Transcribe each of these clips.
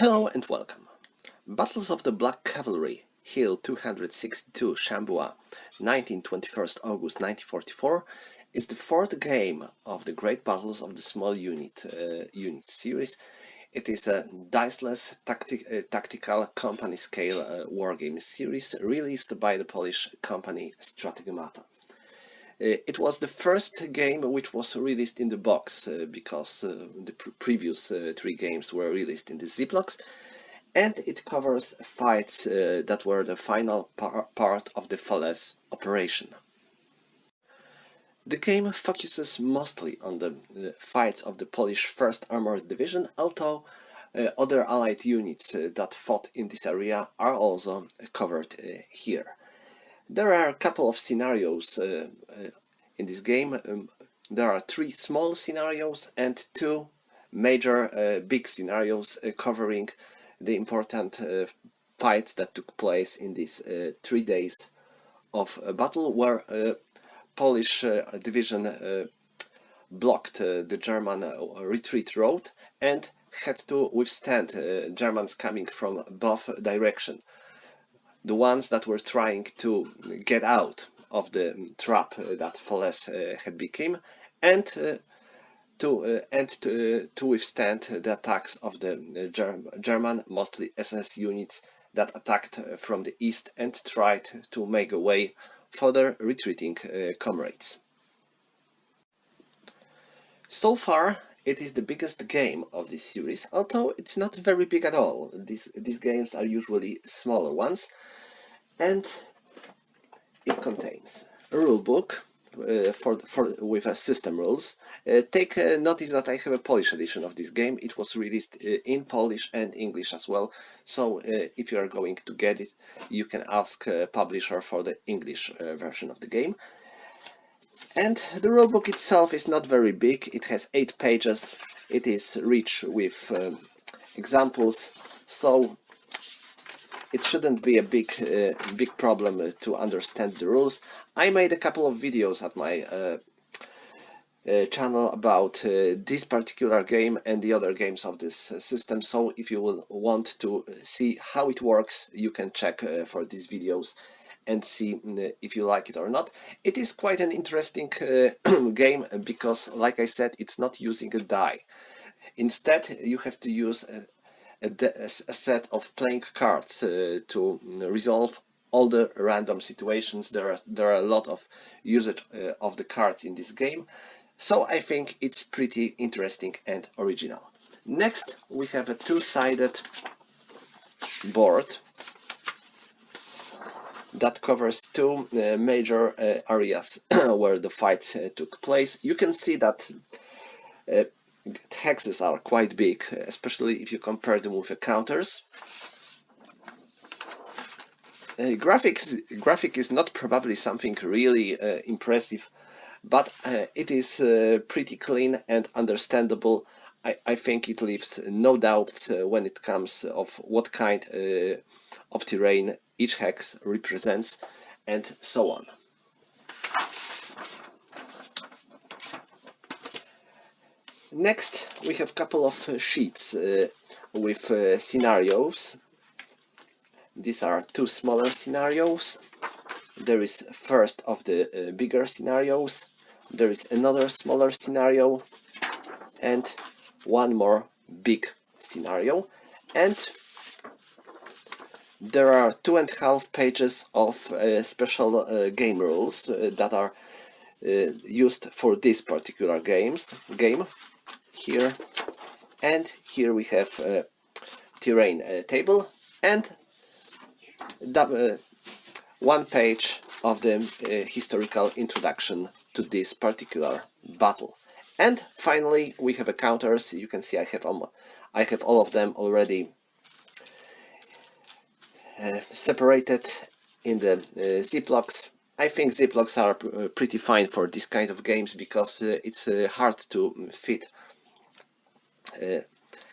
Hello and welcome. Battles of the Black Cavalry, Hill 262, Shambua, 21 August 1944, is the fourth game of the Great Battles of the Small Unit series. It is a diceless tactical company scale wargame series released by the Polish company Strategemata. It was the first game which was released in the box because the previous three games were released in the Ziplocs, and it covers fights that were the final part of the Falaise operation. The game focuses mostly on the fights of the Polish 1st Armored Division, although other Allied units that fought in this area are also covered here. There are a couple of scenarios in this game. There are three small scenarios and two major big scenarios covering the important fights that took place in these 3 days of battle, where Polish division blocked the German retreat road and had to withstand Germans coming from both directions. The ones that were trying to get out of the trap that Falaise had become, and to withstand the attacks of the German, mostly SS units that attacked from the east and tried to make a way for their retreating comrades. So far, it is the biggest game of this series, although it's not very big at all. These games are usually smaller ones, and it contains a rulebook with system rules. Take notice that I have a Polish edition of this game. It was released in Polish and English as well, so if you are going to get it, you can ask publisher for the English version of the game. And the rulebook itself is not very big. It has 8 pages. It is rich with examples, so it shouldn't be a big problem to understand the rules. I made a couple of videos at my channel about this particular game and the other games of this system, so if you will want to see how it works, you can check for these videos and see if you like it or not. It is quite an interesting game because, like I said, it's not using a die. Instead, you have to use a set of playing cards to resolve all the random situations. There are a lot of usage of the cards in this game, so I think it's pretty interesting and original. Next, we have a two-sided board that covers two major areas where the fights took place. You can see that hexes are quite big, especially if you compare them with the counters. Graphic is not probably something really impressive, but it is pretty clean and understandable. I think it leaves no doubts when it comes of what kind of terrain each hex represents, and so on. Next, we have a couple of sheets with scenarios. These are two smaller scenarios. There is first of the bigger scenarios, there is another smaller scenario, and one more big scenario. And there are 2.5 pages of special game rules that are used for this particular game. Here and here we have a terrain table and one page of the historical introduction to this particular battle. And finally, we have a counters. You can see I have all of them already separated in the Ziplocs. I think Ziplocs are pretty fine for this kind of games because it's hard to fit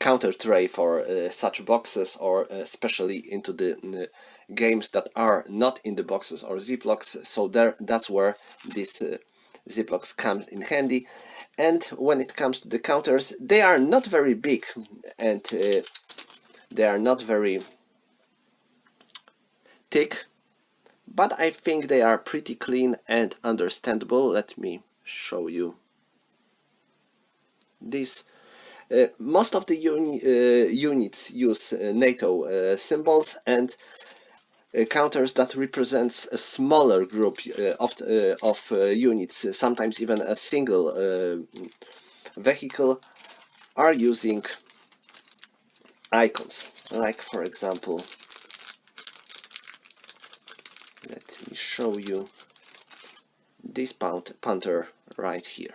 counter tray for such boxes, or especially into the games that are not in the boxes or Ziplocs. So that's where this Ziplocs comes in handy. And when it comes to the counters, they are not very big, and They are not very thick, but I think they are pretty clean and understandable. Let me show you this. Most of the units use NATO symbols and counters that represents a smaller group of units, sometimes even a single vehicle, are using icons. Like, for example, let me show you this panther right here.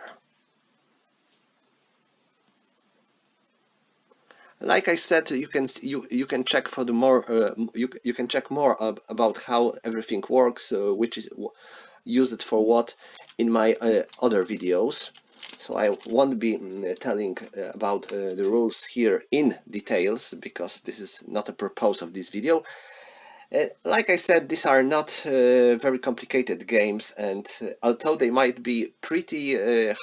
Like I said, you can check for the more you can check more about how everything works, which is used for what, in my other videos. So I won't be telling about the rules here in details, because this is not a purpose of this video. Like I said, these are not very complicated games, and although they might be pretty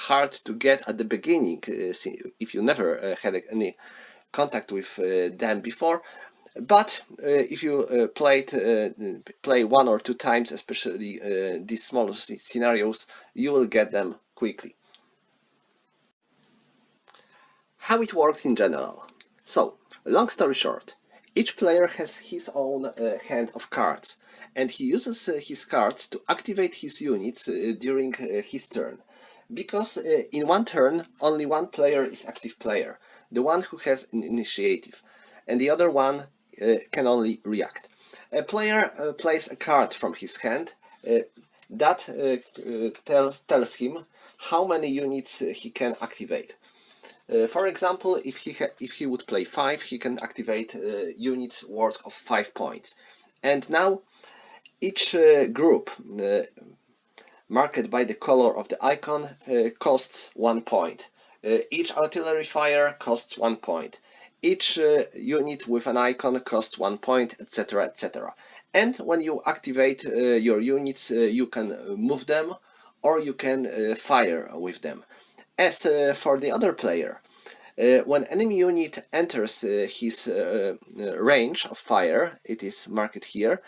hard to get at the beginning, if you never had any contact with them before, but if you play one or two times, especially these smaller scenarios, you will get them quickly. How it works in general. So, long story short, each player has his own hand of cards, and he uses his cards to activate his units during his turn. Because in one turn, only one player is active player, the one who has an initiative, and the other one can only react. A player plays a card from his hand that tells him how many units he can activate. For example, if he would play 5, he can activate units worth of 5 points. And now each group marked by the color of the icon costs 1 point. Each artillery fire costs 1 point. Each unit with an icon costs 1 point, etc., etc. And when you activate your units, you can move them, or you can fire with them. As for the other player, when enemy unit enters his range of fire, it is marked here,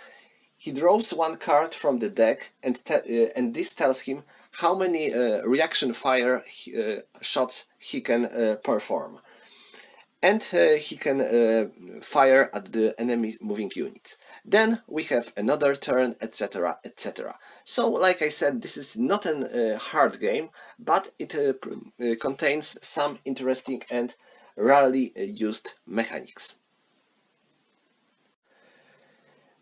he draws one card from the deck, and this tells him how many reaction fire shots he can perform. And he can fire at the enemy moving units. Then we have another turn, etc., etc. So, like I said, this is not a hard game, but it contains some interesting and rarely used mechanics.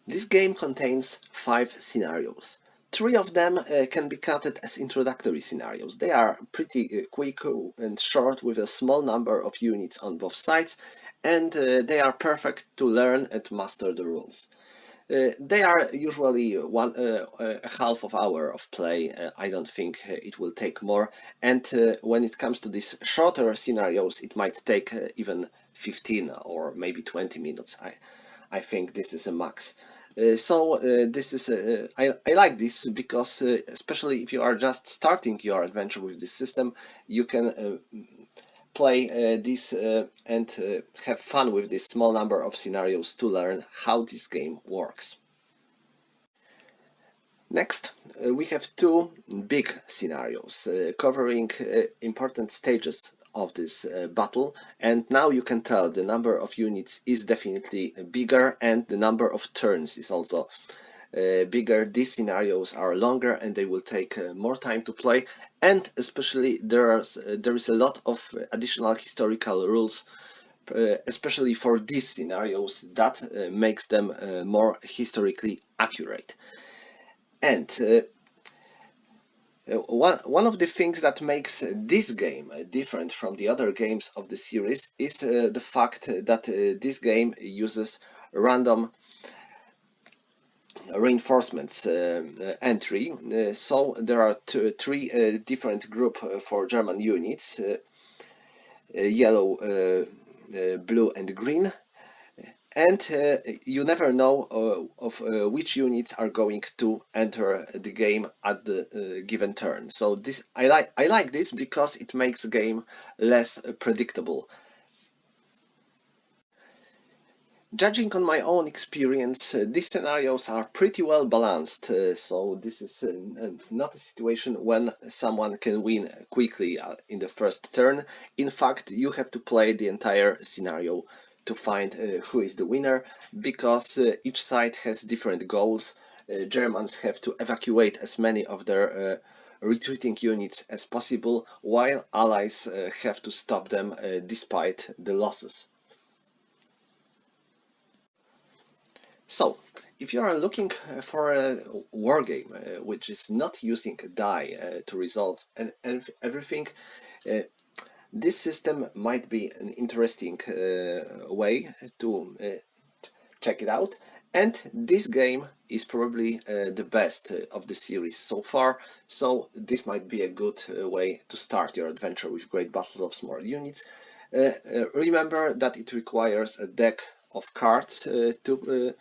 This game contains 5 scenarios. 3 of them can be counted as introductory scenarios. They are pretty quick and short, with a small number of units on both sides, and they are perfect to learn and master the rules. They are usually a half of hour of play. I don't think it will take more, and when it comes to these shorter scenarios, it might take even 15 or maybe 20 minutes. I think this is a max. This is I like this because especially if you are just starting your adventure with this system, you can play this and have fun with this small number of scenarios to learn how this game works. Next, we have 2 big scenarios covering important stages of this battle, and now you can tell the number of units is definitely bigger, and the number of turns is also bigger. These scenarios are longer and they will take more time to play, and especially there is a lot of additional historical rules, especially for these scenarios, that makes them more historically accurate. And one of the things that makes this game different from the other games of the series is the fact that this game uses random reinforcements entry. So there are 3 different groups for German units, yellow, blue and green. And you never know of which units are going to enter the game at the given turn. So this I like this because it makes the game less predictable. Judging on my own experience, these scenarios are pretty well balanced, so this is not a situation when someone can win quickly in the first turn. In fact, you have to play the entire scenario to find who is the winner, because each side has different goals. Germans have to evacuate as many of their retreating units as possible, while allies have to stop them despite the losses. So, if you are looking for a war game which is not using a die to resolve everything, uh, this system might be an interesting way to check it out. And this game is probably the best of the series so far, so this might be a good way to start your adventure with Great Battles of Small Units. Remember that it requires a deck of cards to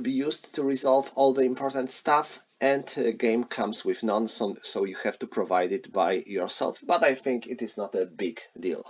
be used to resolve all the important stuff, and the game comes with none, so you have to provide it by yourself, but I think it is not a big deal.